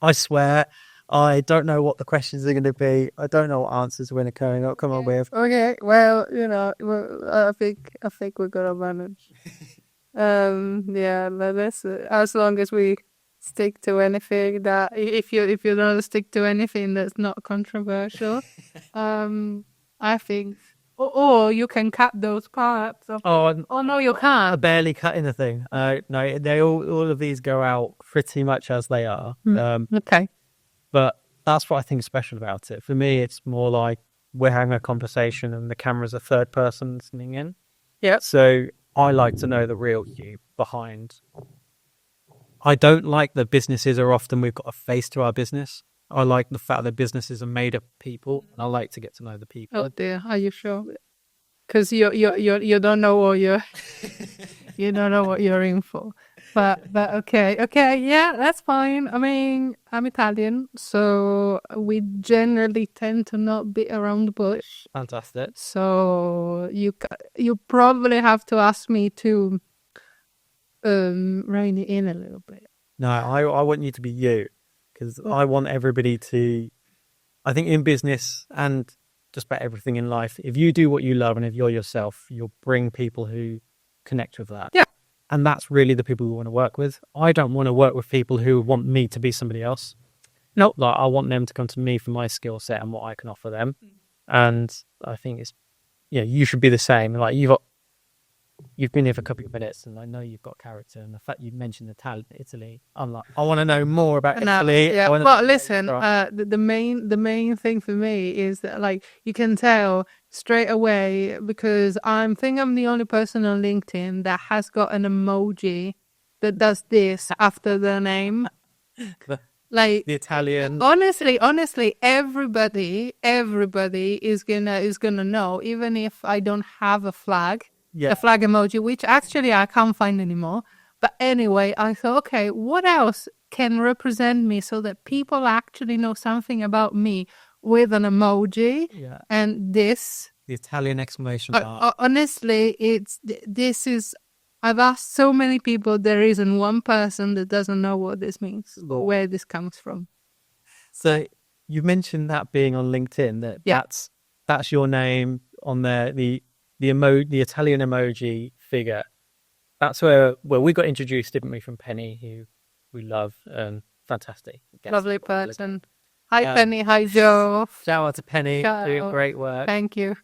I swear, I don't know what the questions are going to be. I don't know what answers we're going to come up with. Okay, well, I think we're gonna manage. Yeah, but that's as long as we stick to anything that if you don't stick to anything that's not controversial, I think, or you can cut those parts. Oh no, you I can't. barely cutting the thing. No, they all of these go out pretty much as they are. Okay. But that's what I think is special about it. For me, it's more like we're having a conversation and the camera's a third person listening in. Yeah. So I like to know the real you behind. I don't like that businesses are often we've got a face to our business. I like the fact that businesses are made of people, and I like to get to know the people. Oh dear, are you sure? Because you don't know what you don't know what you're in for. But okay, yeah, that's fine. I mean, I'm Italian, so we generally tend to not beat around the bush. Fantastic. So you probably have to ask me to rein it in a little bit. No, I want you to be you because I want everybody to. I think in business and just about everything in life, if you do what you love and if you're yourself, you'll bring people who connect with that. Yeah. And that's really the people we want to work with. I don't want to work with people who want me to be somebody else. No. Like I want them to come to me for my skill set and what I can offer them. And I think it's, you should be the same. Like you've been here for a couple of minutes and I know you've got character. And the fact you mentioned Italy, I'm like, I want to know more about Italy. Yeah. Well, listen, the main thing for me is that like you can tell straight away because I'm the only person on LinkedIn that has got an emoji that does this after their name. Like the Italian. Honestly, everybody is gonna know, even if I don't have a flag, Yeah. a flag emoji, which actually I can't find anymore. But anyway, I thought, okay, what else can represent me so that people actually know something about me with an emoji? Yeah. And this, the Italian exclamation mark. Honestly, this is. I've asked so many people. There isn't one person that doesn't know what this means, or where this comes from. So you mentioned that being on LinkedIn. That's your name on there. The Italian emoji figure. That's where we got introduced, didn't we, from Penny, who we love and fantastic. Lovely person. Hi Penny, hi Joe. Shout out to Penny, doing great work. Thank you.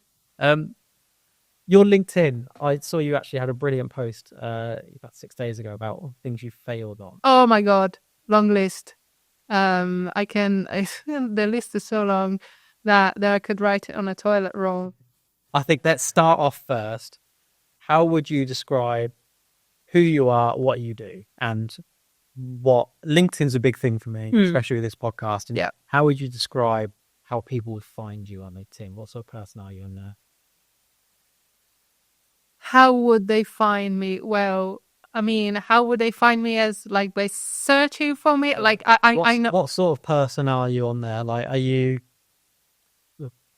Your LinkedIn, I saw you actually had a brilliant post about 6 days ago about things you failed on. Oh my God, long list. The list is so long that I could write it on a toilet roll. I think let's start off first. How would you describe who you are, what you do, and what LinkedIn's a big thing for me, especially with this podcast. And how would you describe how people would find you on LinkedIn? What sort of person are you on there? How would they find me? Well, I mean, how would they find me as like by searching for me? Like I know what sort of person are you on there? Like, are you?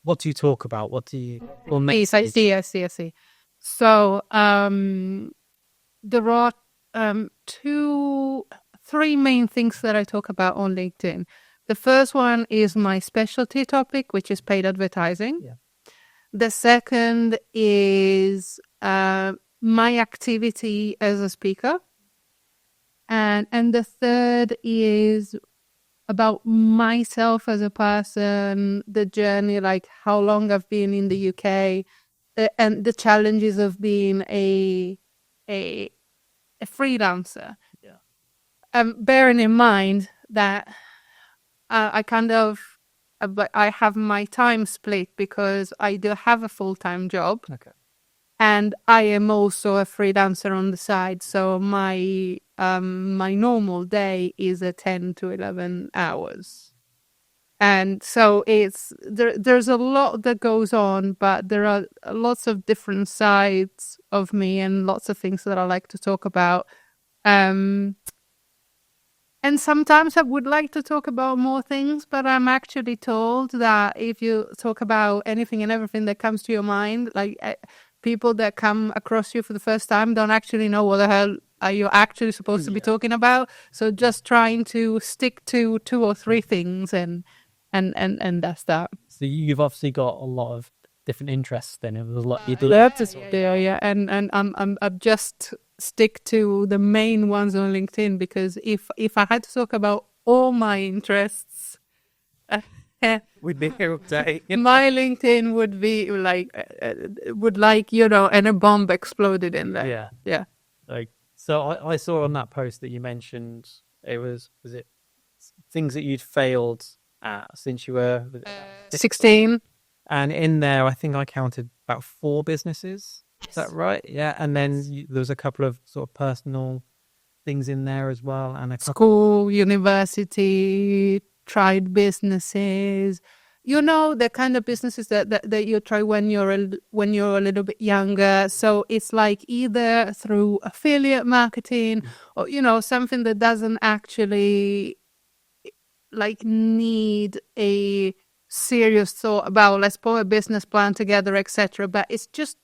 What do you talk about? What do you? I see. So there are 3 main things that I talk about on LinkedIn. The first one is my specialty topic, which is paid advertising. Yeah. The second is my activity as a speaker. And the third is about myself as a person, the journey, like how long I've been in the UK, and the challenges of being a freelancer. Yeah. Bearing in mind that I have my time split because I do have a full-time job. Okay. And I am also a freelancer on the side. So my normal day is 10 to 11 hours. And so there's a lot that goes on, but there are lots of different sides of me and lots of things that I like to talk about. And sometimes I would like to talk about more things, but I'm actually told that if you talk about anything and everything that comes to your mind, like people that come across you for the first time don't actually know what the hell are you actually supposed to be talking about? So just trying to stick to 2 or 3 things and that's that. So you've obviously got a lot of different interests then. It was a lot you do. Yeah. And I'm just stick to the main ones on LinkedIn, because if I had to talk about all my interests, We'd be here all day. my LinkedIn would be like, and a bomb exploded in there. Yeah. Yeah. Like, so I saw on that post that you mentioned was it things that you'd failed at since you were 16. and in there I think I counted about 4 businesses. Is that right? Yeah. And then there was a couple of sort of personal things in there as well, and a School, university, tried businesses. The kind of businesses that you try when you're a little bit younger. So it's like either through affiliate marketing or something that doesn't actually like need a serious thought about, let's put a business plan together, etc. But it's just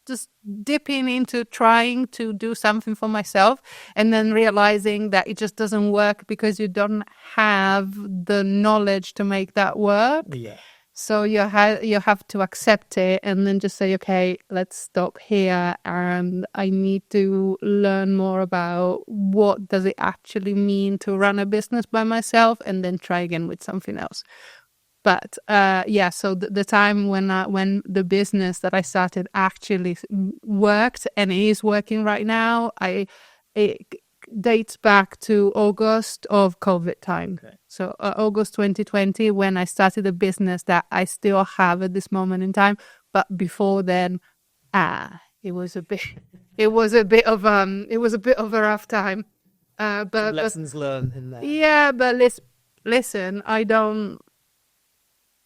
dipping into trying to do something for myself and then realizing that it just doesn't work because you don't have the knowledge to make that work. Yeah. So you have to accept it and then just say, okay, let's stop here, and I need to learn more about what does it actually mean to run a business by myself, and then try again with something else. But so the time when the business that I started actually worked and is working right now, it dates back to August of COVID time. Okay. So August 2020, when I started a business that I still have at this moment in time. But before then, it was a bit of a rough time. But lessons learned in there. Yeah, but listen, I don't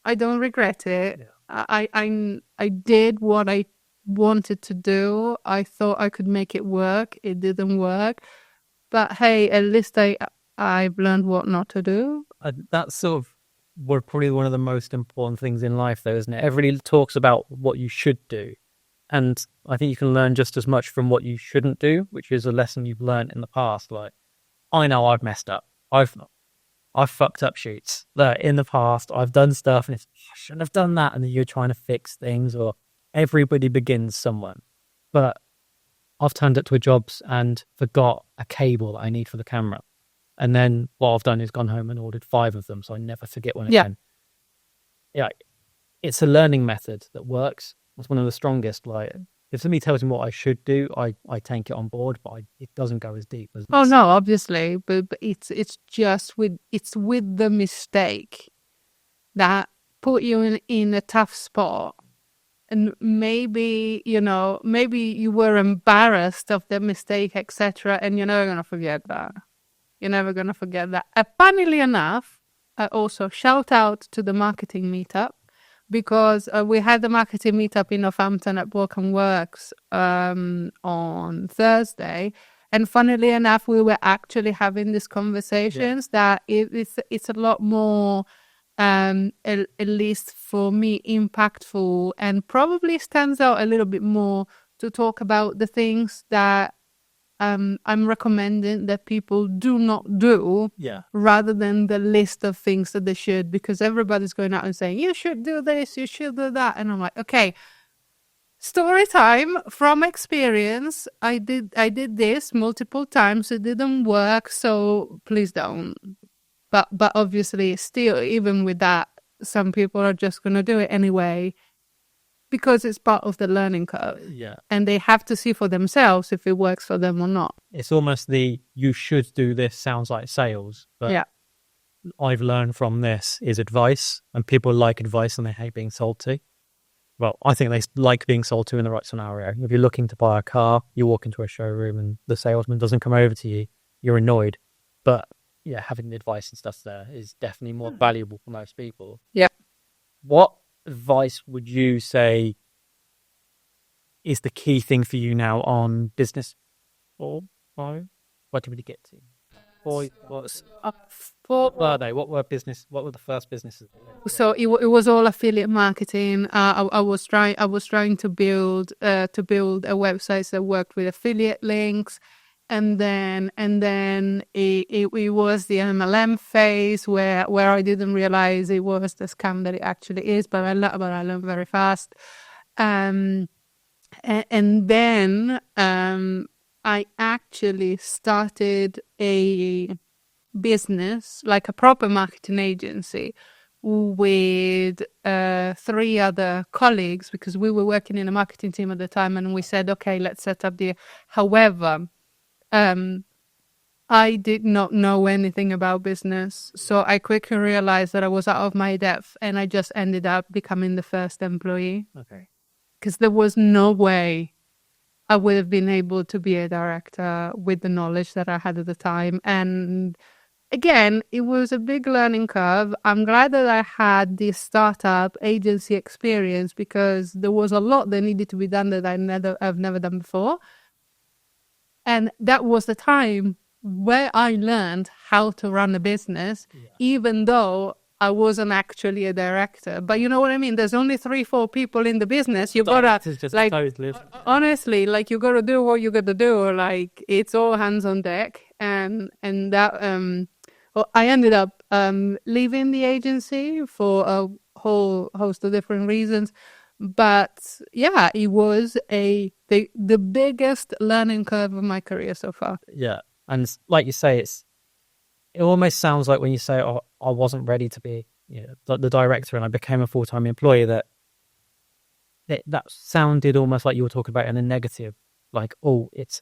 regret it. Yeah. I did what I wanted to do. I thought I could make it work. It didn't work. But hey, at least I've learned what not to do. That's sort of probably one of the most important things in life, though, isn't it? Everybody talks about what you should do. And I think you can learn just as much from what you shouldn't do, which is a lesson you've learned in the past. Like, I know I've messed up. I've fucked up shoots. That in the past, I've done stuff and I shouldn't have done that. And then you're trying to fix things, or everybody begins somewhere. But I've turned up to a jobs and forgot a cable that I need for the camera. And then what I've done is gone home and ordered 5 of them, so I never forget one again. Yeah, it's a learning method that works. It's one of the strongest. Like, if somebody tells me what I should do, I take it on board, but it doesn't go as deep as. Oh no, obviously, but it's just with the mistake that put you in a tough spot. And maybe you were embarrassed of the mistake, etc. And you're never going to forget that. You're never going to forget that. Funnily enough, I also shout out to the marketing meetup, because we had the marketing meetup in Northampton at Walk and Works on Thursday. And funnily enough, we were actually having these conversations that it's a lot more, at least for me, impactful, and probably stands out a little bit more to talk about the things that I'm recommending that people do not do, rather than the list of things that they should, because everybody's going out and saying, you should do this, you should do that. And I'm like, okay, story time from experience. I did this multiple times. It didn't work. So please don't. But obviously, still, even with that, some people are just going to do it anyway, because it's part of the learning curve. Yeah. And they have to see for themselves if it works for them or not. It's almost you should do this sounds like sales, but I've learned from this is advice, and people like advice and they hate being sold to. Well, I think they like being sold to in the right scenario. If you're looking to buy a car, you walk into a showroom and the salesman doesn't come over to you, you're annoyed. But yeah, having the advice and stuff there is definitely more valuable for most people. Yeah. What advice would you say is the key thing for you now on business? 4, 5? What did we get to? 4. What were they? What were the first businesses? So it was all affiliate marketing. I was trying to build a website that worked with affiliate links, And then it was the MLM phase where I didn't realize it was the scam that it actually is, but I learned very fast. And then I actually started a business, like a proper marketing agency, with 3 other colleagues, because we were working in a marketing team at the time, and we said, okay, let's set up however, I did not know anything about business, so I quickly realized that I was out of my depth, and I just ended up becoming the first employee. Okay. Because there was no way I would have been able to be a director with the knowledge that I had at the time. And again, it was a big learning curve. I'm glad that I had this startup agency experience, because there was a lot that needed to be done that I've never done before. And that was the time where I learned how to run a business, even though I wasn't actually a director. But you know what I mean? There's only 3-4 people in the business. You gotta, like, honestly, like, you gotta do what you gotta do. Like, it's all hands on deck. And that, well, I ended up leaving the agency for a whole host of different reasons. But yeah, it was the biggest learning curve of my career so far. Yeah. And like you say, it almost sounds like when you say, oh, I wasn't ready to be the director and I became a full-time employee, that sounded almost like you were talking about in a negative, like, oh, it's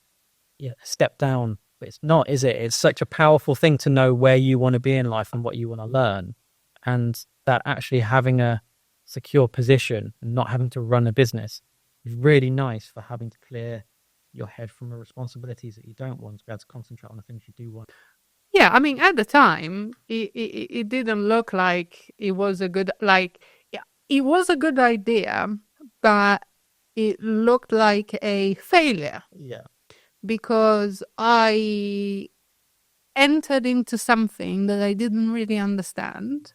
a step down. But it's not, is it? It's such a powerful thing to know where you want to be in life and what you want to learn. And that actually having a secure position and not having to run a business is really nice for having to clear your head from the responsibilities that you don't want, to be able to concentrate on the things you do want. Yeah, I mean, at the time, it didn't look like it was a good, it was a good idea, but it looked like a failure. Yeah. Because I entered into something that I didn't really understand.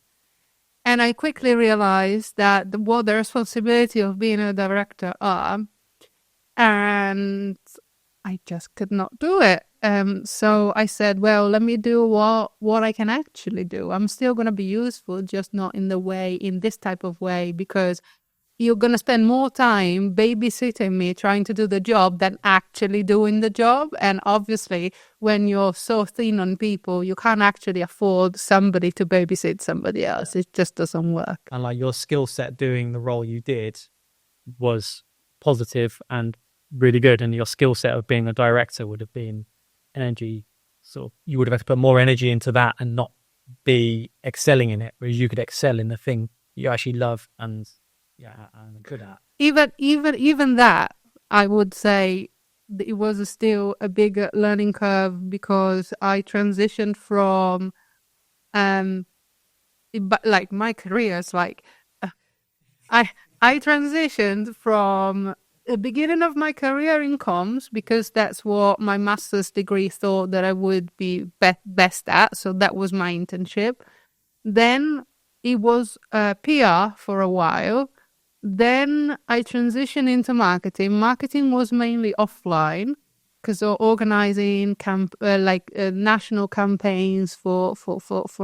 And I quickly realized that what the responsibility of being a director are, and I just could not do it. So I said, well, let me do what I can actually do. I'm still going to be useful, just not in this type of way, because you're going to spend more time babysitting me trying to do the job than actually doing the job. And obviously, when you're so thin on people, you can't actually afford somebody to babysit somebody else. It just doesn't work. And like, your skill set doing the role you did was positive and really good. And your skill set of being a director would have been energy. So you would have had to put more energy into that and not be excelling in it, whereas you could excel in the thing you actually love and I'm good at. Even that, I would say it was still a big learning curve, because I transitioned from, but like my career is like, I transitioned from the beginning of my career in comms, because that's what my master's degree thought that I would be best at. So that was my internship. Then it was PR for a while. Then I transitioned into marketing. Marketing was mainly offline, because organizing national campaigns for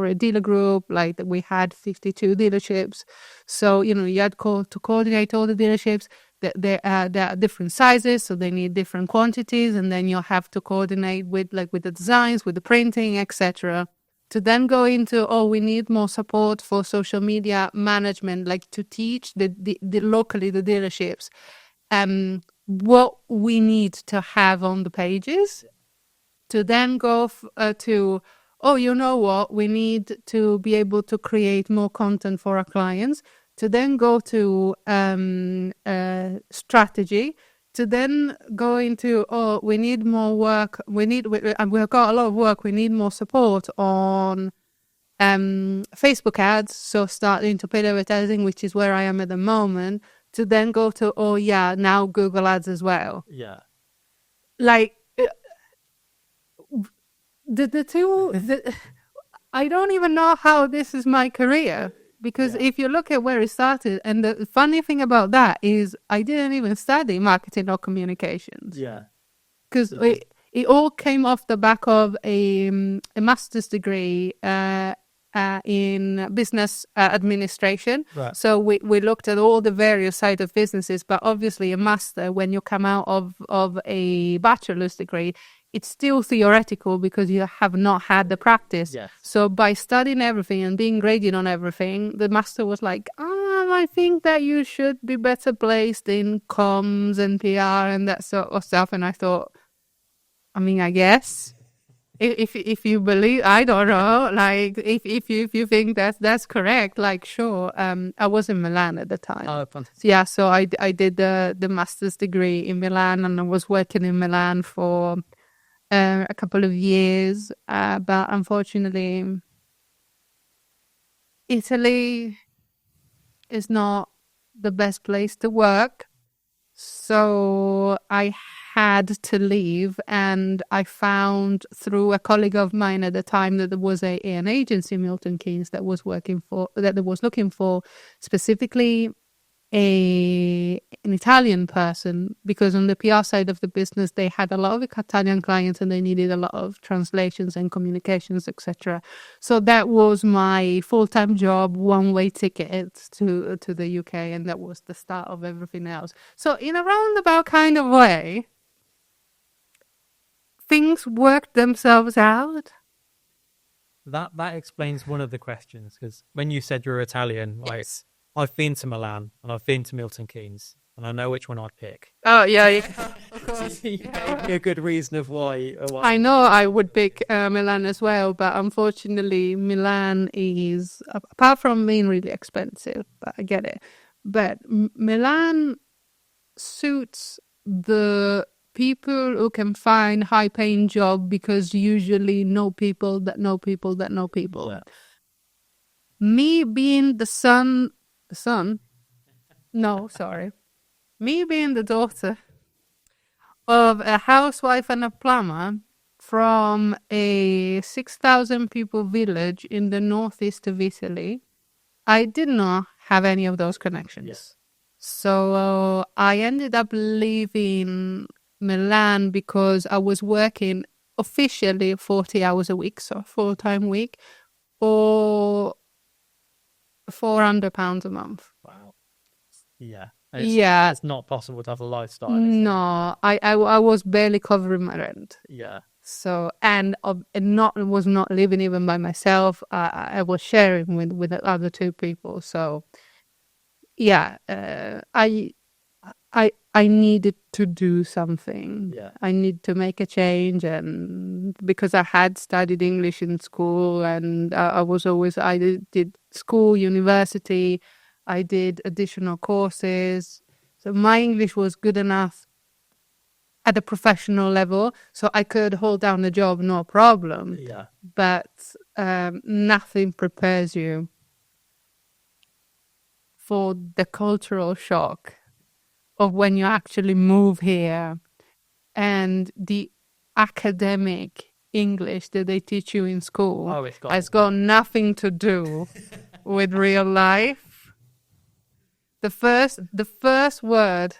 a dealer group. Like, we had 52 dealerships, so you had to coordinate all the dealerships. There are different sizes, so they need different quantities, and then you have to coordinate with the designs, with the printing, etc. To then go into, we need more support for social media management, like to teach the locally the dealerships what we need to have on the pages. To then go to, you know what, we need to be able to create more content for our clients. To then go to strategy. To then go into, we need more work. We've got a lot of work. We need more support on Facebook ads. So starting to paid advertising, which is where I am at the moment. To then go to, now Google ads as well. Yeah. Like, the two, I don't even know how this is my career. Because if you look at where it started, and the funny thing about that is I didn't even study marketing or communications. Yeah. Because it all came off the back of a master's degree in business administration. Right. So we looked at all the various sides of businesses, but obviously a master, when you come out of a bachelor's degree, it's still theoretical because you have not had the practice. Yes. So by studying everything and being graded on everything, the master was like, I think that you should be better placed in comms and PR and that sort of stuff. And I thought, I mean, I guess if you believe, I don't know, like if you think that's correct, like sure. I was in Milan at the time. Oh, fantastic. Yeah, so I did the master's degree in Milan, and I was working in Milan for a couple of years, but unfortunately, Italy is not the best place to work. So I had to leave, and I found through a colleague of mine at the time that there was an agency, Milton Keynes, that was looking for specifically an Italian person, because on the PR side of the business they had a lot of Italian clients and they needed a lot of translations and communications, etc. So that was my full-time job, one-way ticket to the UK, and that was the start of everything else. So in a roundabout kind of way, things worked themselves out. That explains one of the questions, because when you said you're Italian, like, I've been to Milan and I've been to Milton Keynes, and I know which one I'd pick. Oh, yeah, of course. You gave me a good reason of why. I know I would pick Milan as well, but unfortunately, Milan is, apart from being really expensive, but I get it, but Milan suits the people who can find high-paying job, because usually know people that know people that know people. Yeah. Me being me being the daughter of a housewife and a plumber from a 6,000 people village in the northeast of Italy, I did not have any of those connections. Yes. So I ended up leaving Milan because I was working officially 40 hours a week, so a full-time week, for £400 a month. Wow. Yeah. It's not possible to have a lifestyle. No, I was barely covering my rent. Yeah. So was not living even by myself. I was sharing with the other two people. So yeah, I needed to do something. Yeah. I need to make a change, and because I had studied English in school, and I did school, university, I did additional courses. So my English was good enough at a professional level, so I could hold down the job, no problem. Yeah. But nothing prepares you for the cultural shock of when you actually move here, and the academic English that they teach you in school has got nothing to do with real life. The first word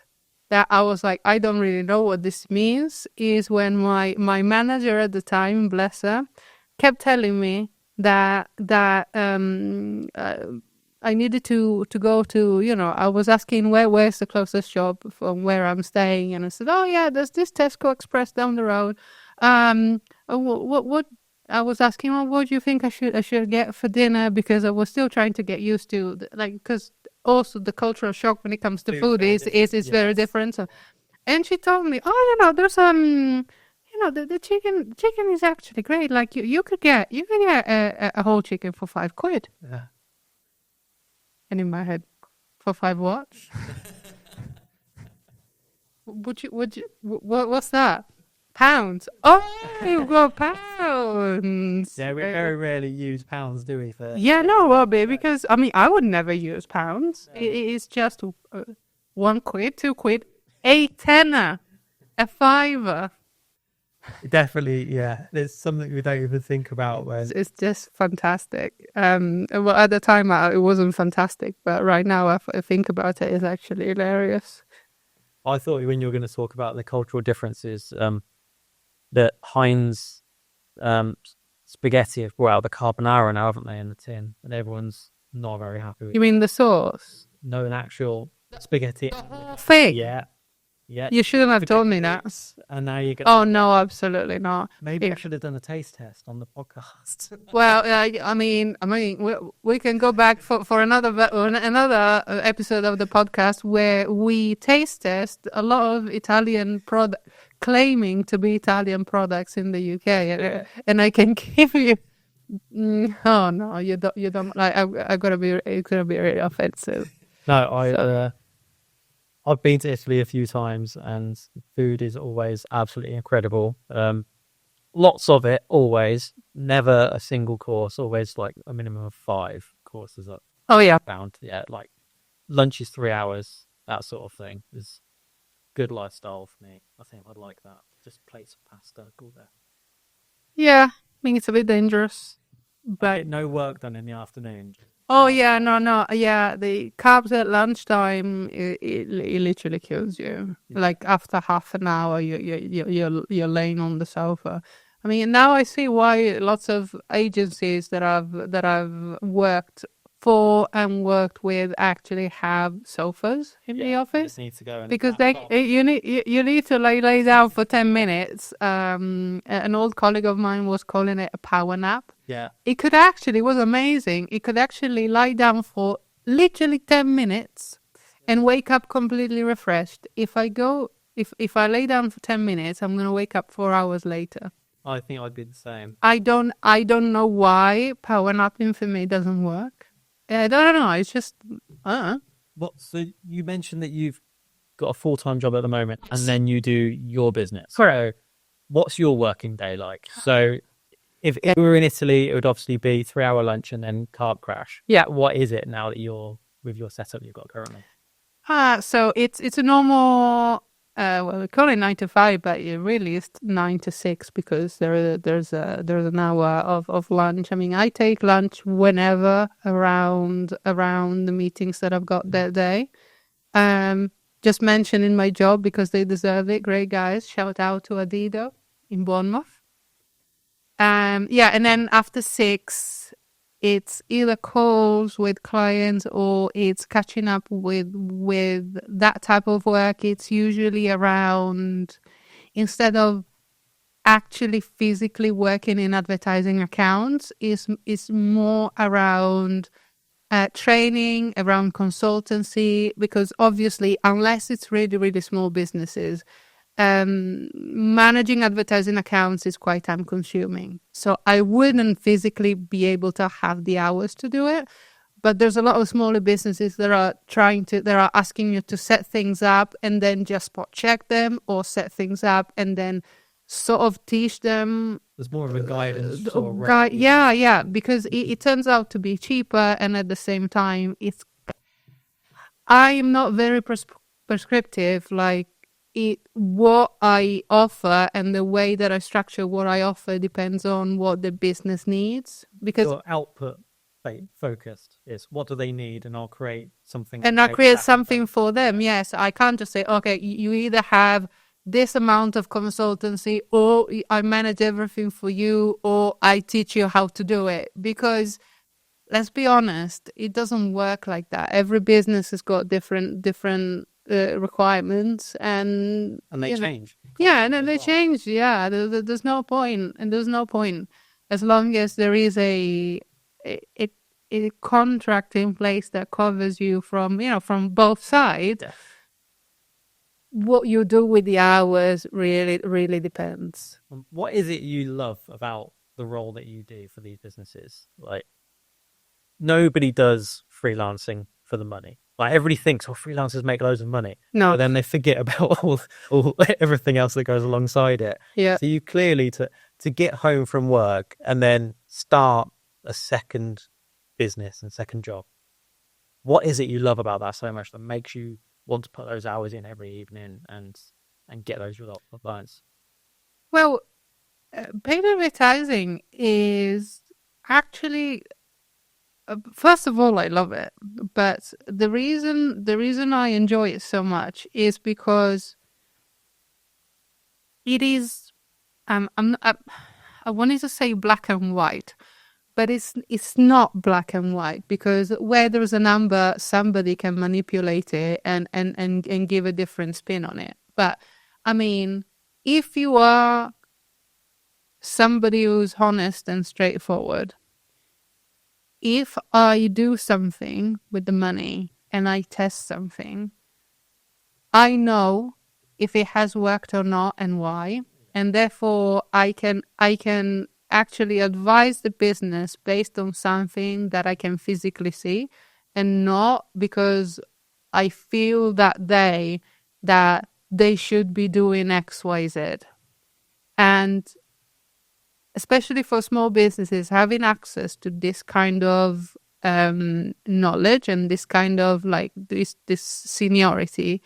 that I was like, I don't really know what this means, is when my manager at the time, bless her, kept telling me that I needed to go to, I was asking where's the closest shop from where I'm staying, and I said, oh yeah, there's this Tesco Express down the road. What I was asking, what do you think I should get for dinner, because I was still trying to get used to, because also the cultural shock when it comes to food is very different. So, and she told me, there's the chicken is actually great. Like you can get a whole chicken for £5. Yeah. And in my head, for 5 what? What's that? Pounds. Oh, you've got pounds. Yeah, we very rarely use pounds, do we? Yeah, no, well, because, I would never use pounds. No. It is just £1, £2, a tenner, a fiver. Definitely, yeah. There's something we don't even think about when it's just fantastic. Well, at the time it wasn't fantastic, but right now I think about it, it's actually hilarious. I thought when you were going to talk about the cultural differences, that Heinz spaghetti have brought out the carbonara now, haven't they, in the tin? And everyone's not very happy with You mean the sauce? No, an actual spaghetti. The whole thing? Yeah. You shouldn't have told me that. And now you're going Oh, no, absolutely not. Maybe I should have done a taste test on the podcast. Well, I mean, we can go back for another episode of the podcast where we taste test a lot of Italian product claiming to be Italian products in the UK, and I can give you. Oh no, you don't. Like, I gotta be. It's gonna be really offensive. No, I've been to Italy a few times, and food is always absolutely incredible. Lots of it, always. Never a single course. Always like a minimum of 5 courses up. Oh yeah, Found like lunch is 3 hours. That sort of thing is good lifestyle for me. I think I'd like that. Just plates of pasta, go there. Yeah, I mean it's a bit dangerous, but no work done in the afternoon. Oh yeah, no, yeah. The carbs at lunchtime, it literally kills you. Yeah. Like after half an hour, you're laying on the sofa. I mean, now I see why lots of agencies that I've worked for and worked with actually have sofas in the office. You just need to go because you need to lay down for 10 minutes. An old colleague of mine was calling it a power nap. Yeah. It was amazing. It could actually lie down for literally 10 minutes and wake up completely refreshed. If I lay down for 10 minutes, I'm going to wake up 4 hours later. I think I'd be the same. I don't know why power napping for me doesn't work. I don't know. It's just, So you mentioned that you've got a full-time job at the moment and then you do your business. Correct. So what's your working day like? So if we were in Italy, it would obviously be 3-hour lunch and then carb crash. Yeah. What is it now that you're with your setup you've got currently? So it's a normal, we call it 9 to 5, but it really is 9 to 6 because there's an hour of lunch. I mean, I take lunch whenever around the meetings that I've got that day. Just mentioning my job because they deserve it. Great guys. Shout out to Adido in Bournemouth. And then after 6, it's either calls with clients or it's catching up with that type of work. It's usually around, instead of actually physically working in advertising accounts, is more around training, around consultancy, because obviously unless it's really, really small businesses, managing advertising accounts is quite time consuming. So I wouldn't physically be able to have the hours to do it. But there's a lot of smaller businesses that are asking you to set things up and then just spot check them, or set things up and then sort of teach them. There's more of a guidance. Because it turns out to be cheaper, and at the same time, I'm not very prescriptive. Like, what I offer and the way that I structure what I offer depends on what the business needs. Because your output focused is what do they need, and I'll create something. And I'll create something for them. Yes, I can't just say, okay, you either have this amount of consultancy, or I manage everything for you, or I teach you how to do it. Because let's be honest, it doesn't work like that. Every business has got different requirements, and they change. Yeah, and then they change. Yeah, there's no point, and there's no point as long as there is a contract in place that covers you from both sides. Yeah. What you do with the hours really depends. What is it you love about the role that you do for these businesses? Like, nobody does freelancing for the money. Like, everybody thinks, freelancers make loads of money. No. But then they forget about all everything else that goes alongside it. Yeah. So you clearly, to get home from work and then start a second business and second job, what is it you love about that so much that makes you want to put those hours in every evening and get those clients? Well, paid advertising is actually, first of all, I love it. But the reason I enjoy it so much is because it is I wanted to say black and white, but it's not black and white, because where there's a number, somebody can manipulate it and give a different spin on it. But I mean, if you are somebody who's honest and straightforward, if I do something with the money and I test something, I know if it has worked or not and why, and therefore I can actually advise the business based on something that I can physically see, and not because I feel that they should be doing X, Y, Z. And especially for small businesses, having access to this kind of knowledge and this kind of like this seniority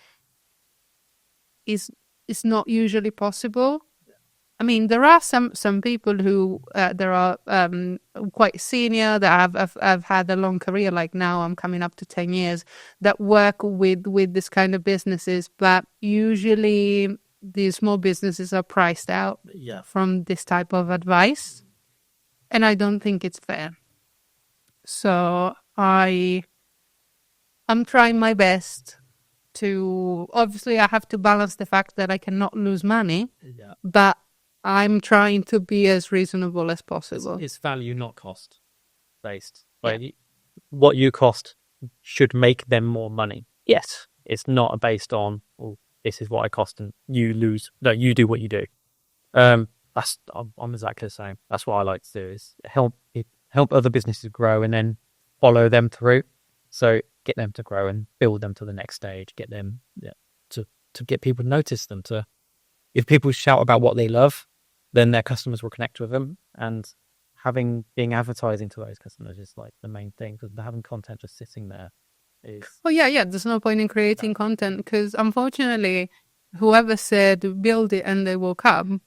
is not usually possible. I mean, there are some people who there are quite senior that have had a long career. Like now, I'm coming up to 10 years that work with this kind of businesses, but usually these small businesses are priced out from this type of advice, and I don't think it's fair. So I'm trying my best to, obviously I have to balance the fact that I cannot lose money, but I'm trying to be as reasonable as possible. It's value, not cost based. Like what you cost should make them more money. Yes. It's not based on, well, this is what I cost and you lose. No, you do what you do. I'm exactly the same. That's what I like to do, is help other businesses grow and then follow them through. So get them to grow and build them to the next stage. Get them to get people to notice them. If people shout about what they love, then their customers will connect with them. And being advertising to those customers is like the main thing, because having content just sitting there is... Oh yeah. There's no point in creating content, because unfortunately, whoever said build it and they will come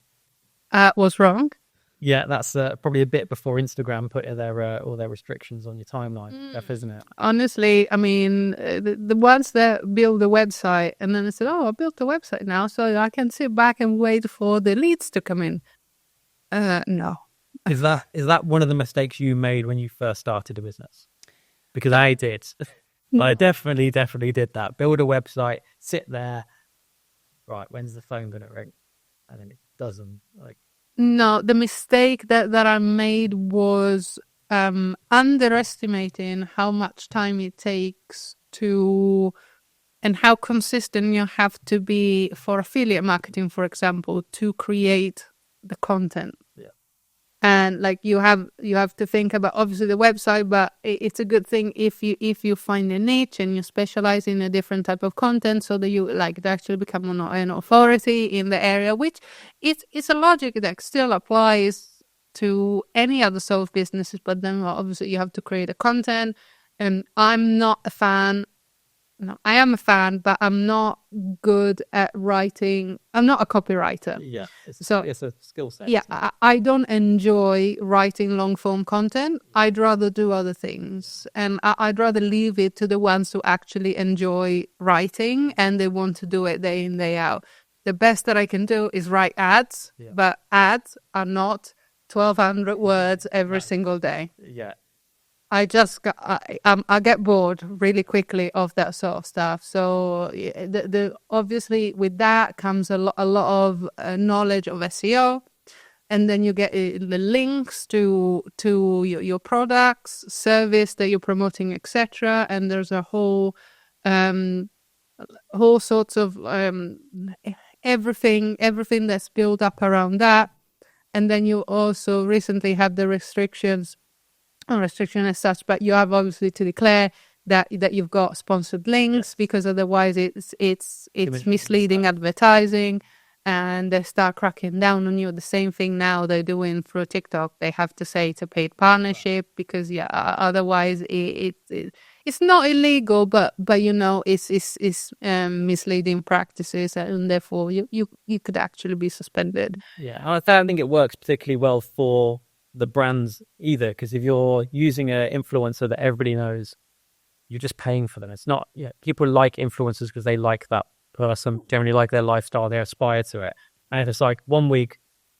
was wrong. Yeah, that's probably a bit before Instagram put all their restrictions on your timeline stuff, isn't it? Honestly, I mean, the ones that build the website and then they said, "Oh, I built the website now, so I can sit back and wait for the leads to come in." No. Is that one of the mistakes you made when you first started a business? Because I did. I definitely did that. Build a website, sit there. Right, when's the phone going to ring? And then it doesn't. Like, no, the mistake that I made was underestimating how much time it takes to, and how consistent you have to be for affiliate marketing, for example, to create the content. Yeah. And like you have to think about obviously the website, but it's a good thing if you find a niche and you specialize in a different type of content, so that you like actually become an authority in the area, which it's a logic that still applies to any other sort of businesses. But then obviously you have to create a content, and I'm not a fan. No, I am a fan, but I'm not good at writing. I'm not a copywriter. Yeah, it's a skill set. Yeah, I don't enjoy writing long form content. I'd rather do other things, and I'd rather leave it to the ones who actually enjoy writing and they want to do it day in, day out. The best that I can do is write ads, but ads are not 1,200 words every single day. Yeah. I get bored really quickly of that sort of stuff. So the obviously with that comes a lot of knowledge of SEO, and then you get the links to your products, service that you're promoting, etc. And there's a whole sorts of everything that's built up around that. And then you also recently have the restrictions. Not restriction as such, but you have obviously to declare that you've got sponsored links, because otherwise it's misleading advertising, and they start cracking down on you. The same thing now they're doing through TikTok. They have to say it's a paid partnership, because otherwise it's not illegal, but it's misleading practices, and therefore you could actually be suspended. Yeah, I don't think it works particularly well for the brands either, because if you're using an influencer that everybody knows, you're just paying for them. It's not, people like influencers because they like that person, generally like their lifestyle, they aspire to it. And it's like 1 week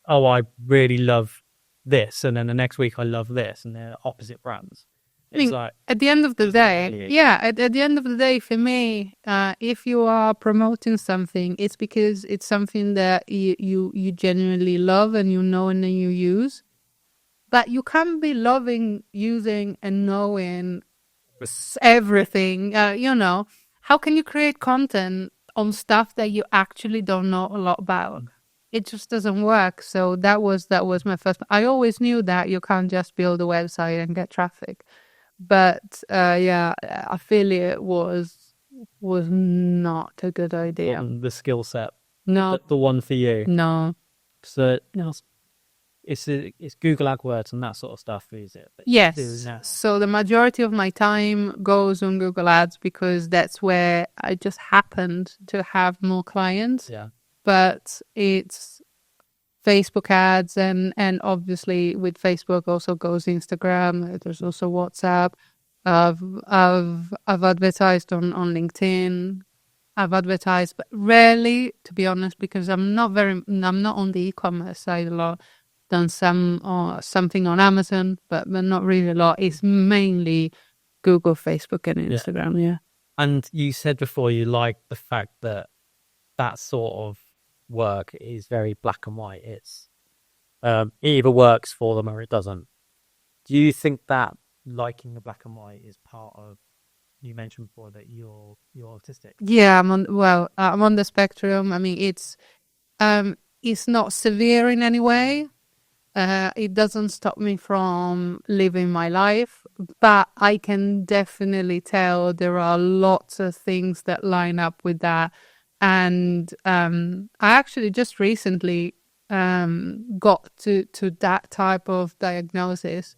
oh, I really love this, and then the next week I love this, and they're opposite brands. I mean, at the end of the day, at the end of the day, for me, if you are promoting something, it's because it's something that you genuinely love and you know and then you use. But you can't be loving, using, and knowing everything. How can you create content on stuff that you actually don't know a lot about? It just doesn't work. So that was my first. I always knew that you can't just build a website and get traffic. But affiliate was not a good idea. The skill set. No, the one for you. No. So it's Google AdWords and that sort of stuff, is it? Yes. So the majority of my time goes on Google Ads because that's where I just happened to have more clients. Yeah. But it's Facebook ads and obviously with Facebook also goes Instagram. There's also WhatsApp. I've advertised on LinkedIn. I've advertised, but rarely, to be honest, because I'm not on the e-commerce side a lot. Done something on Amazon, but not really a lot. It's mainly Google, Facebook, and Instagram. Yeah. And you said before you like the fact that sort of work is very black and white. It's it either works for them or it doesn't. Do you think that liking the black and white is part of? You mentioned before that you're autistic. Yeah, I'm on the spectrum. I mean, it's not severe in any way. It doesn't stop me from living my life, but I can definitely tell there are lots of things that line up with that. And I actually just recently got to that type of diagnosis.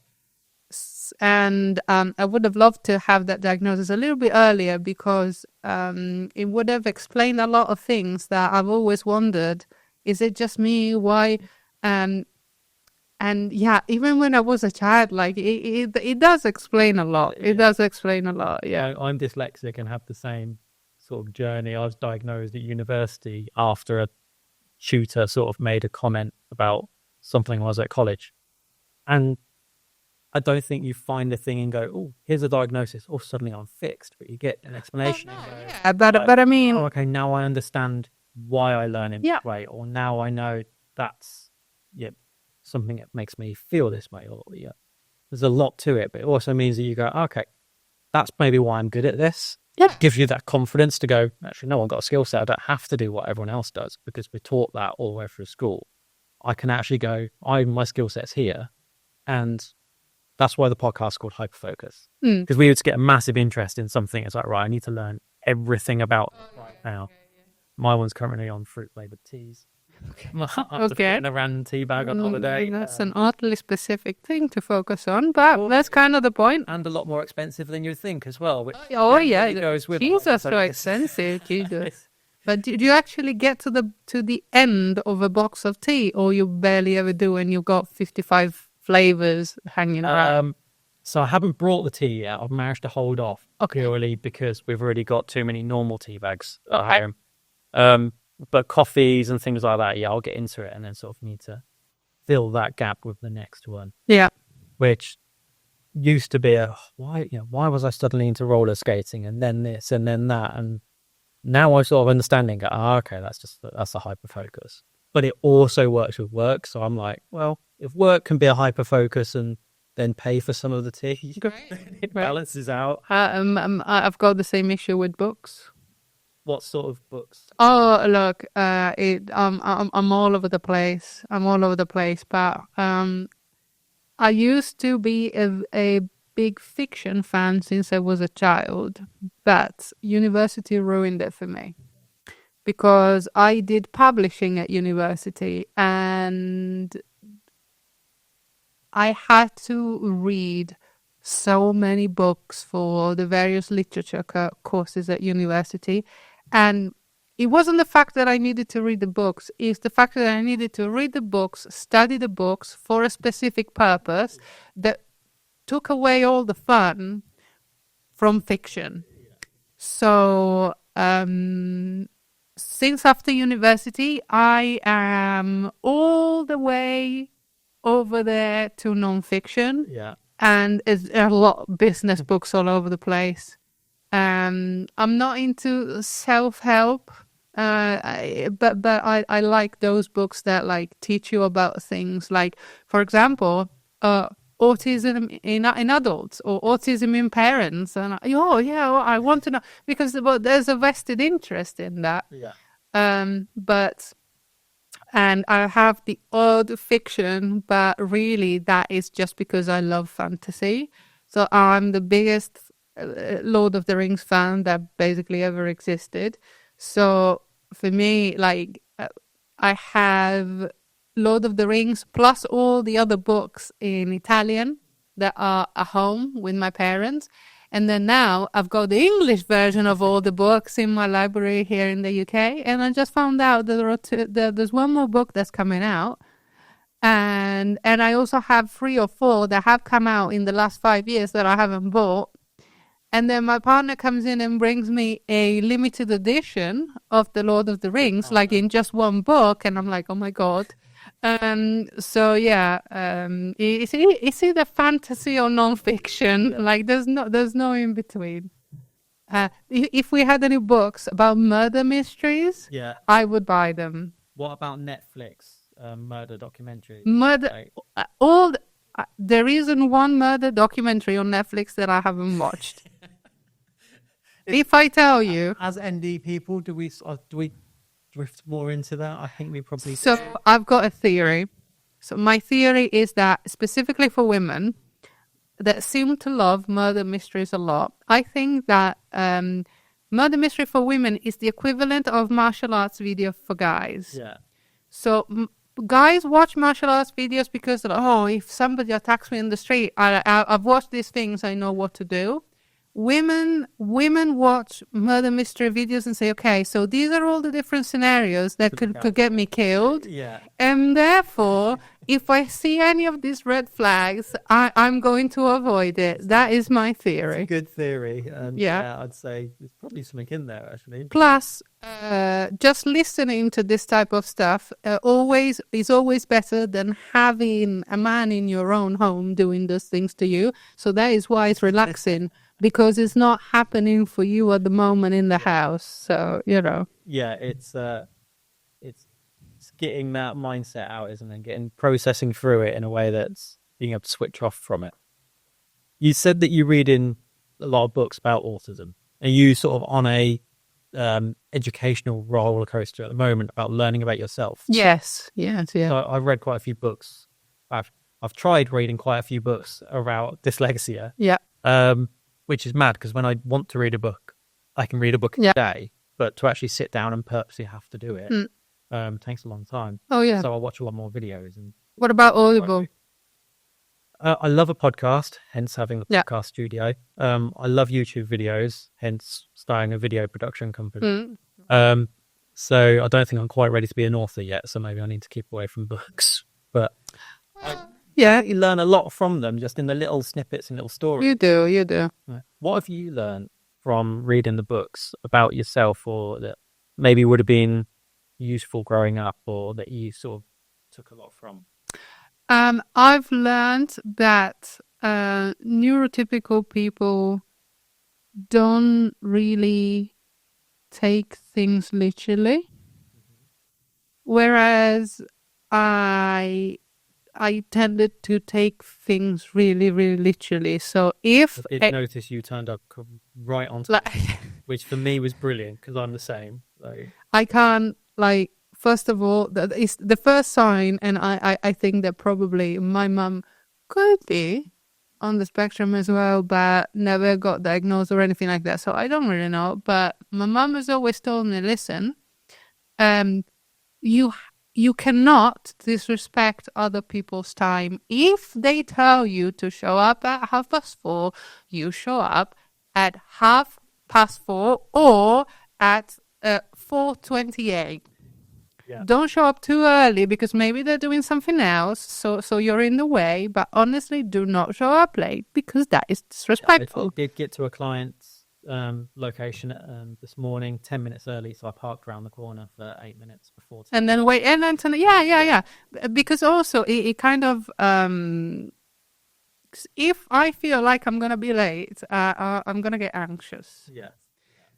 And I would have loved to have that diagnosis a little bit earlier because it would have explained a lot of things that I've always wondered. Is it just me? Why? And yeah, even when I was a child, like it does explain a lot. It does explain a lot. Yeah, I'm dyslexic and have the same sort of journey. I was diagnosed at university after a tutor sort of made a comment about something when I was at college, and I don't think you find the thing and go, oh, here's a diagnosis, or suddenly I'm fixed. But you get an explanation. But I mean, okay, now I understand why I learn in this way, or now I know that's something that makes me feel this way, or there's a lot to it. But it also means that you go, okay, that's maybe why I'm good at this. Yeah, it gives you that confidence to go, actually, no, I've got a skill set. I don't have to do what everyone else does because we're taught that all the way through school. I can actually go, my skill set's here, and that's why the podcast is called HyperFocus, because we would get a massive interest in something. It's like, right, I need to learn everything about right now. Okay, yeah. My one's currently on fruit flavored teas. Okay. In a random tea bag on holiday. That's an oddly specific thing to focus on, but that's kind of the point. And a lot more expensive than you think as well. Which yeah, goes with teas are so expensive. Jesus. But do you actually get to the end of a box of tea, or you barely ever do, and you've got 55 flavors hanging around? So I haven't brought the tea yet. I've managed to hold off purely because we've already got too many normal tea bags at home. But coffees and things like that, I'll get into it and then sort of need to fill that gap with the next one. Yeah. Which used to be why was I suddenly into roller skating and then this and then that, and now I sort of understanding okay, that's a HyperFocus. But it also works with work, so I'm like, well, if work can be a HyperFocus and then pay for some of the tea, it balances out. I've got the same issue with books. What sort of books? Oh, look, I'm all over the place. But I used to be a big fiction fan since I was a child, but university ruined it for me because I did publishing at university and I had to read so many books for the various literature courses at university. And it wasn't the fact that I needed to read the books, it's the fact that I needed to read the books, study the books for a specific purpose that took away all the fun from fiction. So since after university, I am all the way over there to nonfiction. Yeah. And it's a lot of business books all over the place. I'm not into self-help, but I like those books that like teach you about things. Like, for example, autism in adults or autism in parents. And I want to know because there's a vested interest in that. Yeah. And I have the odd fiction, but really that is just because I love fantasy. So I'm the biggest Lord of the Rings fan that basically ever existed. So for me, like, I have Lord of the Rings plus all the other books in Italian that are at home with my parents. And then now I've got the English version of all the books in my library here in the UK. And I just found out that there's one more book that's coming out. And I also have 3 or 4 that have come out in the last 5 years that I haven't bought. And then my partner comes in and brings me a limited edition of The Lord of the Rings, like in just one book. And I'm like, oh my God. So yeah, it's either fantasy or non-fiction. Like there's no in between. If we had any books about murder mysteries, I would buy them. What about Netflix murder documentaries? There isn't one murder documentary on Netflix that I haven't watched. If I tell you, as ND people, do we drift more into that? I think we probably. So I've got a theory. So my theory is that specifically for women that seem to love murder mysteries a lot, I think that murder mystery for women is the equivalent of martial arts video for guys. Yeah. So guys watch martial arts videos because, if somebody attacks me in the street, I've watched these things, I know what to do. Women watch murder mystery videos and say, okay, so these are all the different scenarios that could get me killed. Yeah. And therefore, if I see any of these red flags, I'm going to avoid it. That is my theory. It's a good theory. And yeah, I'd say there's probably something in there, actually. Plus, just listening to this type of stuff is always better than having a man in your own home doing those things to you. So that is why it's relaxing. Because it's not happening for you at the moment in the house, so Yeah, it's getting that mindset out, isn't it? Getting processing through it in a way that's being able to switch off from it. You said that you're reading a lot of books about autism. Are you sort of on a educational roller coaster at the moment about learning about yourself? Yes. So I've read quite a few books. I've tried reading quite a few books about dyslexia. Yeah. Which is mad because when I want to read a book, I can read a book a day, but to actually sit down and purposely have to do it takes a long time. Oh, yeah. So I watch a lot more videos. And what about Audible? I love a podcast, hence having the podcast studio. I love YouTube videos, hence starting a video production company. So I don't think I'm quite ready to be an author yet, so maybe I need to keep away from books. But you learn a lot from them, just in the little snippets and little stories. You do. What have you learned from reading the books about yourself, or that maybe would have been useful growing up, or that you sort of took a lot from? I've learned that neurotypical people don't really take things literally, whereas I tended to take things really, really literally. So if I did notice you turned up right on time, which for me was brilliant because I'm the same. I can't, first of all, it's the first sign, and I think that probably my mum could be on the spectrum as well, but never got diagnosed or anything like that. So I don't really know. But my mum has always told me, listen, you cannot disrespect other people's time. If they tell you to show up at 4:30, you show up at 4:30 or at 4:28. Yeah. Don't show up too early because maybe they're doing something else, so you're in the way. But honestly, do not show up late because that is disrespectful. I did get to a client's location this morning 10 minutes early, so I parked around the corner for 8 minutes before 10. And then wait, and then yeah. Because also it kind of if I feel like I'm gonna be late, I'm gonna get anxious. Yeah.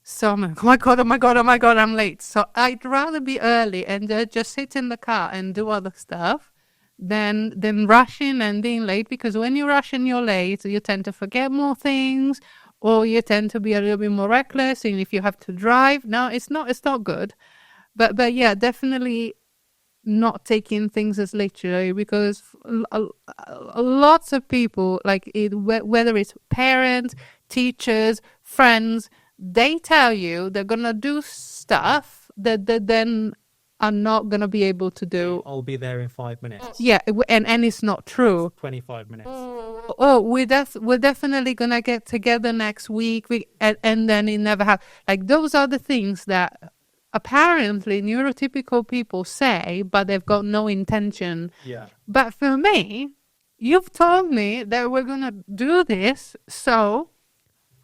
So I'm like, oh my god, I'm late. So I'd rather be early and just sit in the car and do other stuff than rushing and being late. Because when you rush and you're late, you tend to forget more things, or you tend to be a little bit more reckless. And if you have to drive, no, it's not good. But yeah, definitely not taking things as literally, because lots of people, like whether it's parents, teachers, friends, they tell you they're gonna do stuff that they then are not gonna be able to do. I'll be there in 5 minutes. Yeah, and it's not true. 25 minutes. Oh, we're definitely gonna get together next week. And then it never happens. Like, those are the things that apparently neurotypical people say, but they've got no intention. Yeah. But for me, you've told me that we're gonna do this, so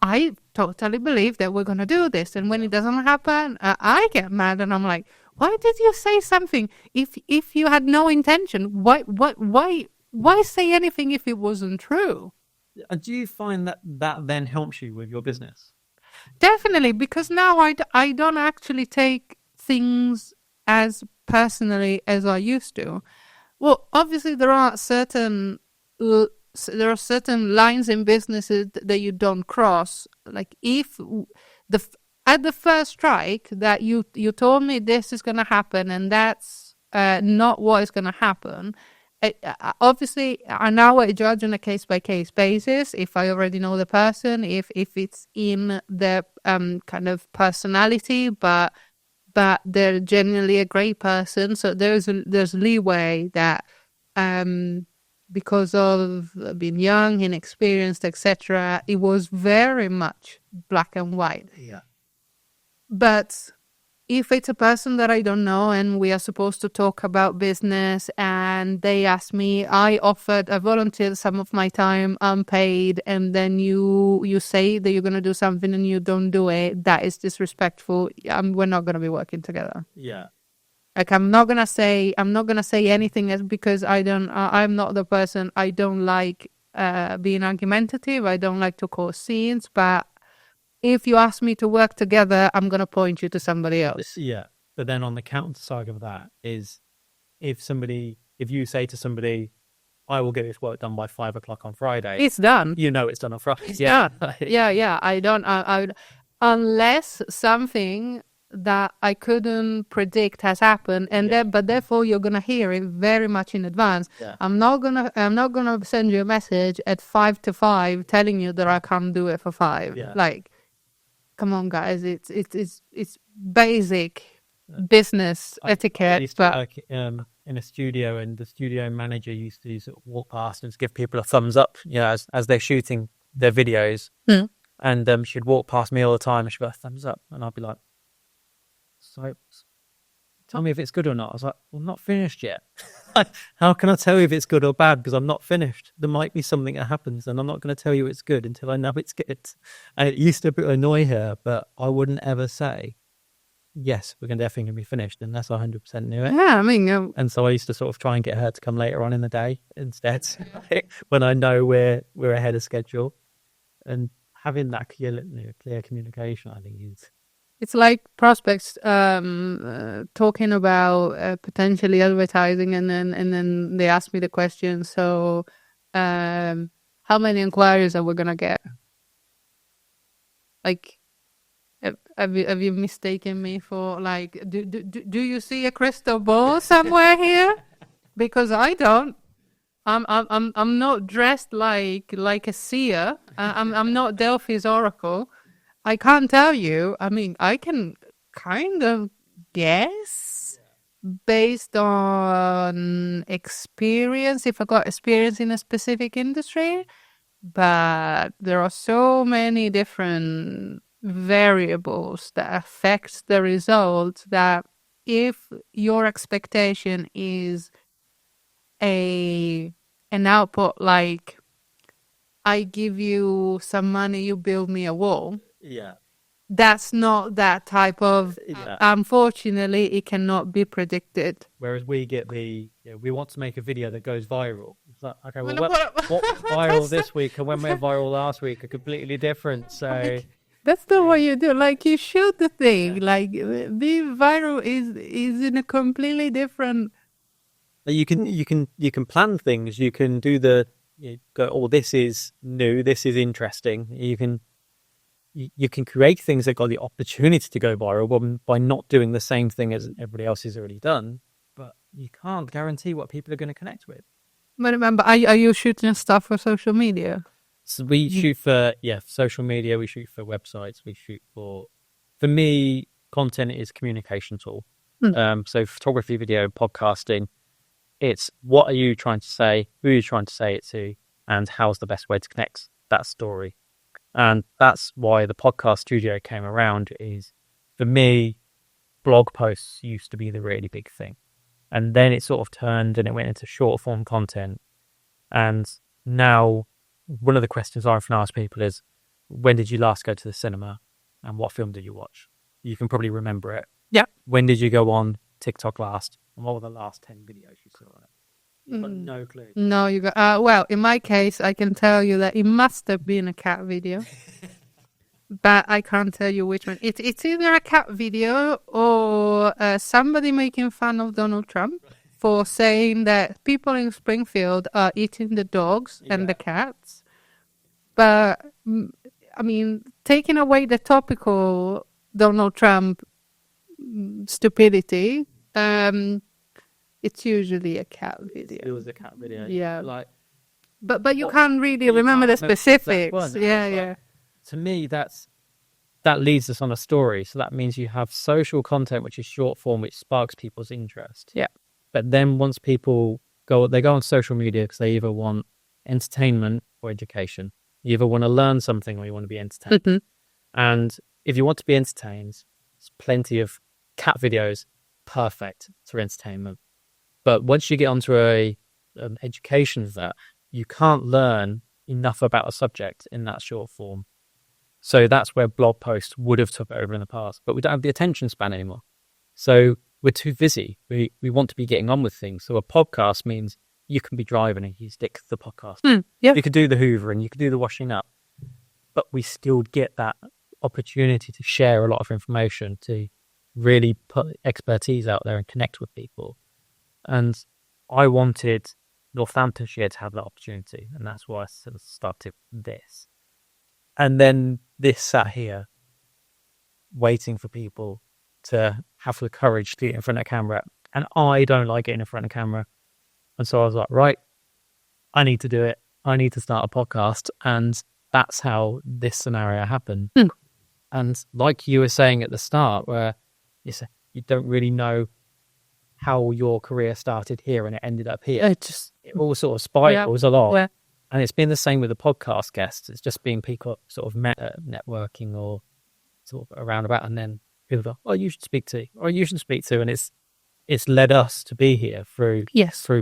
I totally believe that we're gonna do this. And when it doesn't happen, I get mad, and I'm like, why did you say something if you had no intention? Why say anything if it wasn't true? And do you find that then helps you with your business? Definitely, because now I don't actually take things as personally as I used to. Well, obviously there are certain lines in businesses that you don't cross. Like, if at the first strike that you told me this is going to happen, and that's not what is going to happen. Obviously, now I judge on a case-by-case basis. If I already know the person, if it's in their kind of personality, but they're genuinely a great person, so there's leeway that because of being young, inexperienced, etc., it was very much black and white. Yeah. But if it's a person that I don't know and we are supposed to talk about business, and they ask me, I volunteered some of my time unpaid, and then you say that you're going to do something and you don't do it, that is disrespectful. We're not going to be working together. Yeah. Like, I'm not going to say anything else, because I'm not the person. I don't like being argumentative. I don't like to cause scenes, but if you ask me to work together, I'm going to point you to somebody else. Yeah. But then on the counter side of that is, if you say to somebody, I will get this work done by 5 o'clock on Friday. It's done. You know it's done on Friday. It's done. Yeah. I don't, unless something that I couldn't predict has happened, but therefore you're going to hear it very much in advance. Yeah. I'm not gonna send you a message at 5 to 5 telling you that I can't do it for 5. Yeah. Like, come on, guys, it's basic business etiquette. I used to work in a studio, and the studio manager used to sort of walk past and just give people a thumbs up, as they're shooting their videos. And she'd walk past me all the time, and she'd go, thumbs up, and I'd be like, so tell me if it's good or not. I was like, well, I'm not finished yet. How can I tell you if it's good or bad? Because I'm not finished. There might be something that happens, and I'm not going to tell you it's good until I know it's good. And it used to annoy her, but I wouldn't ever say, yes, we're definitely going to be finished, unless I 100% knew it. Yeah, I mean, and so I used to sort of try and get her to come later on in the day instead, when I know we're ahead of schedule. And having that clear communication, I think, is... It's like prospects talking about potentially advertising, and then they ask me the question, so how many inquiries are we gonna get? Like, have you mistaken me for, like, do you see a crystal ball somewhere here? Because I don't. I'm not dressed like a seer. I'm not Delphi's oracle. I can't tell you. I mean, I can kind of guess based on experience, if I got experience in a specific industry, but there are so many different variables that affect the result, that if your expectation is an output like, I give you some money, you build me a wall, Yeah. That's not that type of. Unfortunately, it cannot be predicted. Whereas we get we want to make a video that goes viral. It's like, okay, well, what was viral this week and when we went viral last week are completely different. So that's not what you do. Like, you shoot the thing. Like, be viral is in a completely different. You can plan things. You can do go. Oh, this is new. This is interesting. You can create things that got the opportunity to go viral by not doing the same thing as everybody else has already done. But you can't guarantee what people are going to connect with. But remember, are you shooting stuff for social media? So we shoot for social media. We shoot for websites. We shoot for me, content is a communication tool. So photography, video, podcasting. It's what are you trying to say? Who are you trying to say it to? And how's the best way to connect that story? And that's why the podcast studio came around. Is for me, blog posts used to be the really big thing, and then it sort of turned and it went into short form content. And now, one of the questions I often ask people is, when did you last go to the cinema, and what film did you watch? You can probably remember it. Yeah. When did you go on TikTok last, and what were the last 10 videos you saw on it? You've got no clue. No, you got. Well, in my case, I can tell you that it must have been a cat video, but I can't tell you which one. It's either a cat video or somebody making fun of Donald Trump for saying that people in Springfield are eating the dogs and the cats. But I mean, taking away the topical Donald Trump stupidity. It's usually a cat video. It was a cat video. Yeah. Like, but you can't really remember the specifics. Yeah. To me, that leads us on a story. So that means you have social content, which is short form, which sparks people's interest. Yeah. But then once people go on social media because they either want entertainment or education. You either want to learn something or you want to be entertained. Mm-hmm. And if you want to be entertained, there's plenty of cat videos, perfect for entertainment. But once you get onto an education of that, you can't learn enough about a subject in that short form. So that's where blog posts would have took over in the past. But we don't have the attention span anymore. So we're too busy. We want to be getting on with things. So a podcast means you can be driving and you stick the podcast. Yeah. You could do the hoovering, you could do the washing up. But we still get that opportunity to share a lot of information, to really put expertise out there and connect with people. And I wanted Northamptonshire to have that opportunity, and that's why I sort of started this. And then this sat here waiting for people to have the courage to get in front of camera. And I don't like getting in front of camera. And so I was like, right, I need to do it. I need to start a podcast. And that's how this scenario happened. And like you were saying at the start, where you don't really know how your career started here and it ended up here. It all sort of spirals a lot. Yeah. And it's been the same with the podcast guests. It's just been people sort of networking or sort of around about, and then people go, "Oh, you should speak to," or "You should speak to," and it's led us to be here through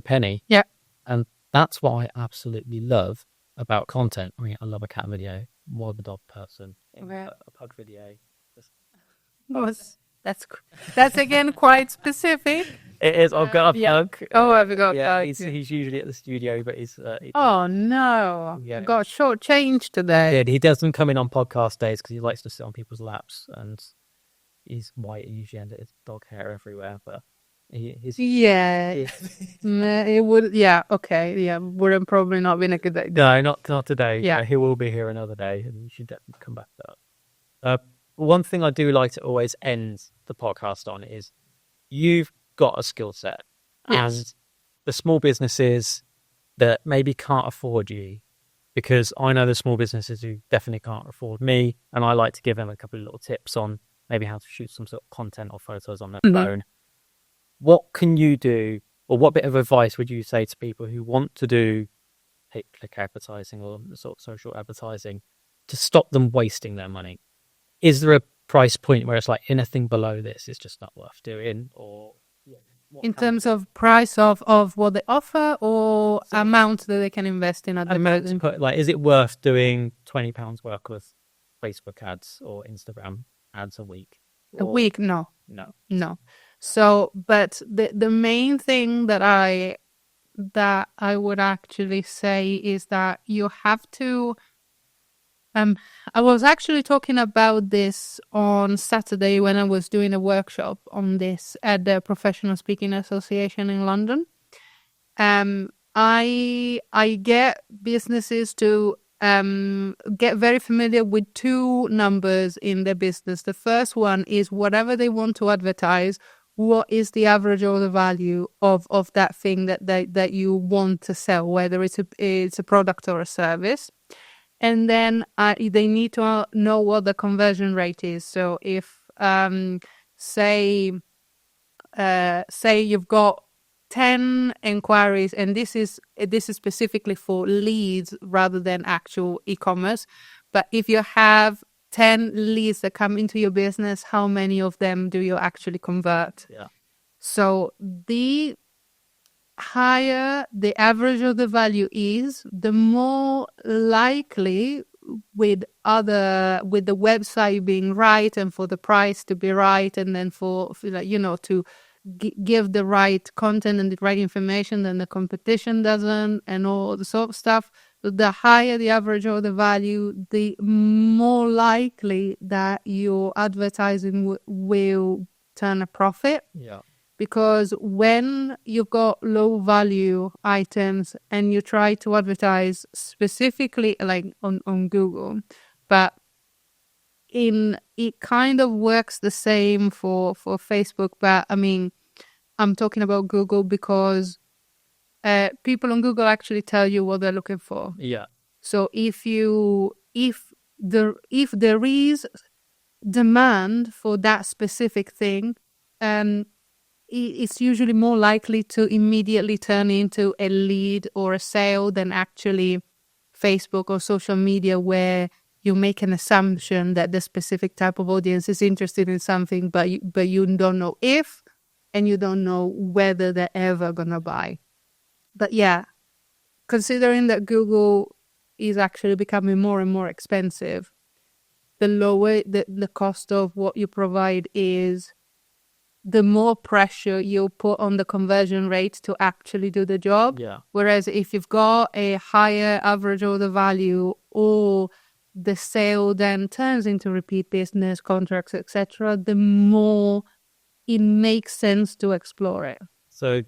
Penny. Yeah, and that's what I absolutely love about content. I mean, I love a cat video, more of a dog person, a pug video. That's again quite specific. It is. I've got a pug. Oh, I've got a pug. He's usually at the studio, but he's. Oh no! Yeah. Got shortchanged today. Yeah, he doesn't come in on podcast days because he likes to sit on people's laps, and he's white usually, and there's dog hair everywhere. But it would. Yeah. Okay. Yeah. Would probably not been a good day. No, not today. Yeah. He will be here another day, and you should definitely come back to that. One thing I do like to always end the podcast on is you've got a skill set, and the small businesses that maybe can't afford you, because I know the small businesses who definitely can't afford me, and I like to give them a couple of little tips on maybe how to shoot some sort of content or photos on their phone. What can you do, or what bit of advice would you say to people who want to do click advertising or sort of social advertising to stop them wasting their money? Is there a price point where it's like anything below this is just not worth doing? Or in terms of price of what they offer, or amount that they can invest in at the moment? Like, is it worth doing £20 worth Facebook ads or Instagram ads a week? A week? No. No. So, but the main thing that I would actually say is that you have to. I was actually talking about this on Saturday when I was doing a workshop on this at the Professional Speaking Association in London. I get businesses to get very familiar with two numbers in their business. The first one is whatever they want to advertise, what is the average order value of that thing that you want to sell, whether it's a product or a service. And then they need to know what the conversion rate is. So if say you've got 10 inquiries, and this is specifically for leads rather than actual e-commerce. But if you have 10 leads that come into your business, how many of them do you actually convert? Yeah. So the higher the average of the value is, the more likely with the website being right and for the price to be right, and then for to give the right content and the right information, then the competition doesn't, and all the sort of stuff. The higher the average or the value, the more likely that your advertising will turn a profit. Yeah. Because when you've got low value items and you try to advertise specifically like on Google, but it kind of works the same for Facebook. But I mean, I'm talking about Google because people on Google actually tell you what they're looking for. Yeah. So if there is demand for that specific thing, it's usually more likely to immediately turn into a lead or a sale than actually Facebook or social media, where you make an assumption that the specific type of audience is interested in something, but you don't know if, and you don't know whether they're ever gonna buy. But yeah, considering that Google is actually becoming more and more expensive, the lower the cost of what you provide is, the more pressure you put on the conversion rate to actually do the job. Yeah. Whereas if you've got a higher average order value, or the sale then turns into repeat business, contracts, etc., the more it makes sense to explore it. So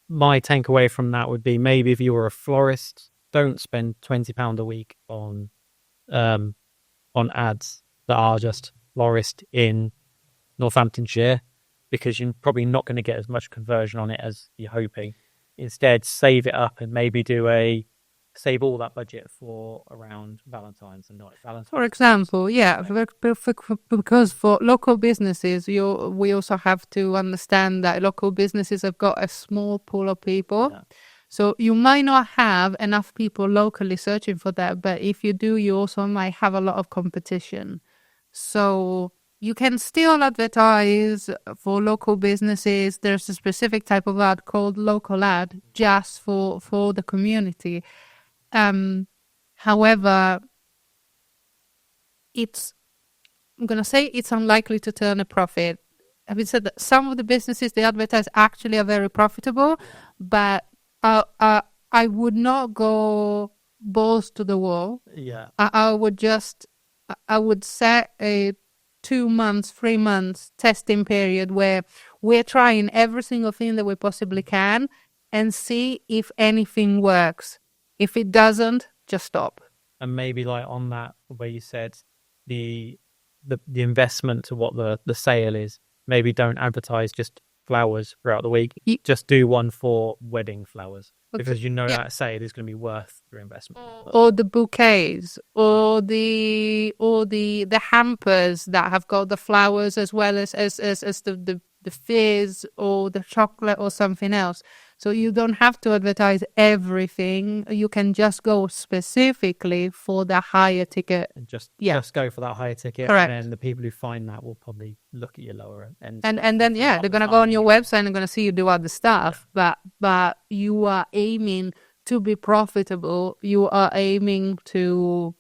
my takeaway from that would be, maybe if you were a florist, don't spend £20 a week on ads that are just florist in Northamptonshire, because you're probably not going to get as much conversion on it as you're hoping. Instead, save it up and maybe save all that budget for around Valentine's and not Valentine's. For example, yeah, because for local businesses, we also have to understand that local businesses have got a small pool of people. Yeah. So you might not have enough people locally searching for that, but if you do, you also might have a lot of competition. So you can still advertise for local businesses. There's a specific type of ad called local ad, just for the community. However, I'm going to say it's unlikely to turn a profit. Having said that, some of the businesses they advertise actually are very profitable, but I would not go balls to the wall. Yeah. I would set a 2 months, 3 months testing period where we're trying every single thing that we possibly can and see if anything works. If it doesn't, just stop. And maybe like on that, where you said the investment to what the sale is, maybe don't advertise just flowers throughout the week. Just do one for wedding flowers, because that sale is going to be worth your investment. Or the bouquets, or the hampers that have got the flowers as well as the fizz or the chocolate or something else. So you don't have to advertise everything. You can just go specifically for the higher ticket. And just go for that higher ticket. Correct. And then the people who find that will probably look at your lower end. And then they're going to go on your website and they're going to see you do other stuff. But you are aiming to be profitable. You are aiming to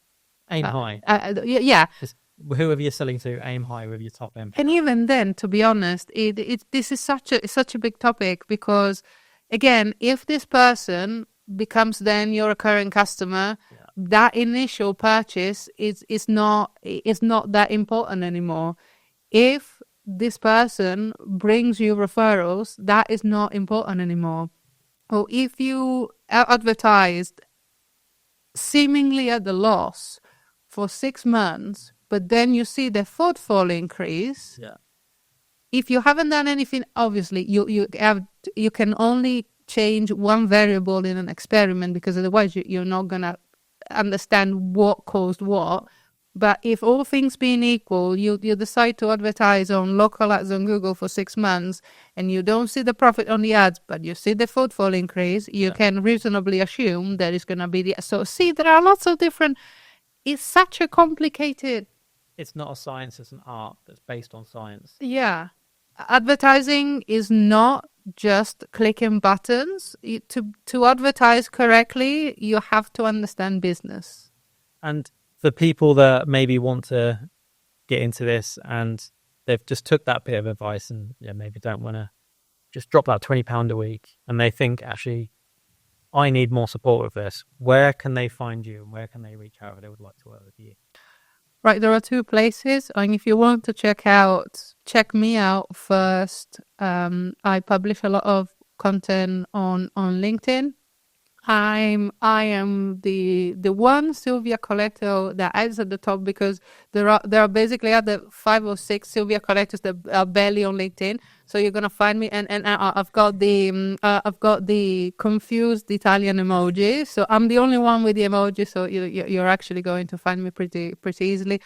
Aim high. Yeah. Just whoever you're selling to, aim high with your top end. And even then, to be honest, this is such a big topic because, again, if this person becomes then your recurring customer, that initial purchase is not that important anymore. If this person brings you referrals, that is not important anymore. Or if you advertised seemingly at the loss for 6 months, but then you see the footfall increase. Yeah. If you haven't done anything, obviously you can only change one variable in an experiment because otherwise you're not gonna understand what caused what. But if all things being equal, you decide to advertise on local ads on Google for 6 months and you don't see the profit on the ads, but you see the footfall increase, you can reasonably assume that it's going to be the... So see, there are lots of different... It's such a complicated... It's not a science, it's an art that's based on science. Yeah. Advertising is not just clicking buttons. To advertise correctly, you have to understand business. And for people that maybe want to get into this and they've just took that bit of advice and maybe don't want to just drop that £20 a week and they think, actually, I need more support with this, where can they find you and where can they reach out if they would like to work with you? Right, there are 2 places. And if you want to check me out first. I publish a lot of content on LinkedIn. I am the one Silvia Coletto that is at the top because there are basically other 5 or 6 Silvia Colettos that are barely on LinkedIn. So you're gonna find me, and I've got the confused Italian emoji. So I'm the only one with the emoji. So you're actually going to find me pretty easily.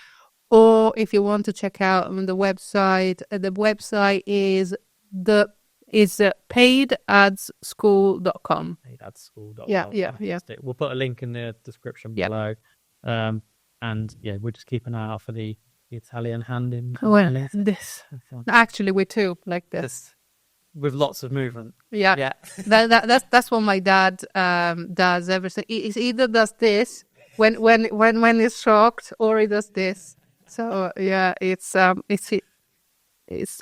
Or if you want to check out the website is paidadschool.com. Paidadschool.com. Yeah. We'll put a link in the description below. And we'll just keep an eye out for the Italian hand in. Well, this actually we too like this with lots of movement. Yeah. That's what my dad does. Everything he either does this when he's shocked, or he does this. So yeah, it's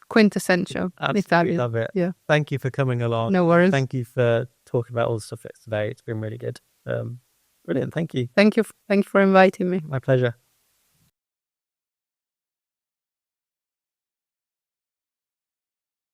quintessential Italian. Love it. Yeah. Thank you for coming along. No worries. Thank you for talking about all the subjects today. It's been really good. Brilliant. Thank you. Thank you for inviting me. My pleasure.